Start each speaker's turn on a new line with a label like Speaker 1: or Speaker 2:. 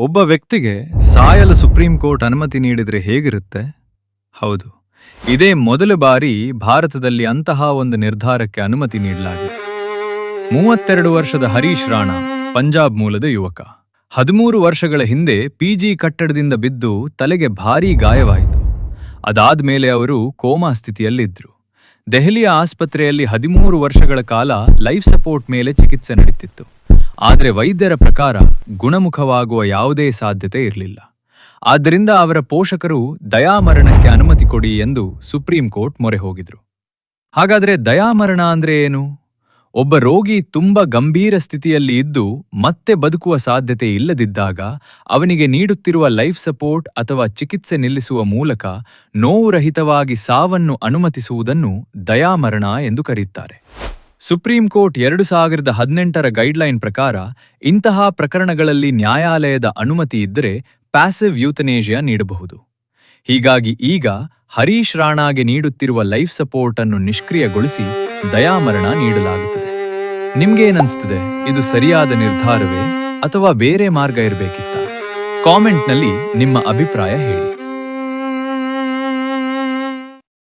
Speaker 1: ಒಬ್ಬ ವ್ಯಕ್ತಿಗೆ ಸಾಯಲು ಸುಪ್ರೀಂ ಕೋರ್ಟ್ ಅನುಮತಿ ನೀಡಿದ್ರೆ ಹೇಗಿರುತ್ತೆ? ಹೌದು, ಇದೇ ಮೊದಲ ಬಾರಿ ಭಾರತದಲ್ಲಿ ಅಂತಹ ಒಂದು ನಿರ್ಧಾರಕ್ಕೆ ಅನುಮತಿ ನೀಡಲಾಗಿದೆ. 32 ವರ್ಷದ ಹರೀಶ್ ರಾಣಾ ಪಂಜಾಬ್ ಮೂಲದ ಯುವಕ. 13 ವರ್ಷಗಳ ಹಿಂದೆ ಪಿಜಿ ಕಟ್ಟಡದಿಂದ ಬಿದ್ದು ತಲೆಗೆ ಭಾರೀ ಗಾಯವಾಯಿತು. ಅದಾದ್ಮೇಲೆ ಅವರು ಕೋಮಾ ಸ್ಥಿತಿಯಲ್ಲಿದ್ರು. ದೆಹಲಿಯ ಆಸ್ಪತ್ರೆಯಲ್ಲಿ 13 ವರ್ಷಗಳ ಕಾಲ ಲೈಫ್ ಸಪೋರ್ಟ್ ಮೇಲೆ ಚಿಕಿತ್ಸೆ ನಡೀತಿತ್ತು. ಆದರೆ ವೈದ್ಯರ ಪ್ರಕಾರ ಗುಣಮುಖವಾಗುವ ಯಾವುದೇ ಸಾಧ್ಯತೆ ಇರಲಿಲ್ಲ. ಆದ್ದರಿಂದ ಅವರ ಪೋಷಕರು ದಯಾಮರಣಕ್ಕೆ ಅನುಮತಿ ಕೊಡಿ ಎಂದು ಸುಪ್ರೀಂ ಕೋರ್ಟ್ ಮೊರೆ ಹೋಗಿದ್ರು. ಹಾಗಾದ್ರೆ ದಯಾಮರಣ ಅಂದ್ರೆ ಏನು? ಒಬ್ಬ ರೋಗಿ ತುಂಬಾ ಗಂಭೀರ ಸ್ಥಿತಿಯಲ್ಲಿ ಇದ್ದು ಮತ್ತೆ ಬದುಕುವ ಸಾಧ್ಯತೆ ಇಲ್ಲದಿದ್ದಾಗ ಅವನಿಗೆ ನೀಡುತ್ತಿರುವ ಲೈಫ್ ಸಪೋರ್ಟ್ ಅಥವಾ ಚಿಕಿತ್ಸೆ ನಿಲ್ಲಿಸುವ ಮೂಲಕ ನೋವುರಹಿತವಾಗಿ ಸಾವನ್ನು ಅನುಮತಿಸುವುದನ್ನು ದಯಾಮರಣ ಎಂದು ಕರೆಯುತ್ತಾರೆ. ಸುಪ್ರೀಂ ಕೋರ್ಟ್ 2018ರ ಗೈಡ್ಲೈನ್ ಪ್ರಕಾರ ಇಂತಹ ಪ್ರಕರಣಗಳಲ್ಲಿ ನ್ಯಾಯಾಲಯದ ಅನುಮತಿ ಇದ್ದರೆ ಪ್ಯಾಸಿವ್ ಯೂಥನೇಷಿಯಾ ನೀಡಬಹುದು. ಹೀಗಾಗಿ ಈಗ ಹರೀಶ್ ರಾಣಾಗೆ ನೀಡುತ್ತಿರುವ ಲೈಫ್ ಸಪೋರ್ಟ್ ಅನ್ನು ನಿಷ್ಕ್ರಿಯಗೊಳಿಸಿ ದಯಾಮರಣ ನೀಡಲಾಗುತ್ತದೆ. ನಿಮ್ಗೇನನ್ಸ್ತಿದೆ? ಇದು ಸರಿಯಾದ ನಿರ್ಧಾರವೇ ಅಥವಾ ಬೇರೆ ಮಾರ್ಗ ಇರಬೇಕಿತ್ತಾ? ಕಾಮೆಂಟ್ನಲ್ಲಿ ನಿಮ್ಮ ಅಭಿಪ್ರಾಯ ಹೇಳಿ.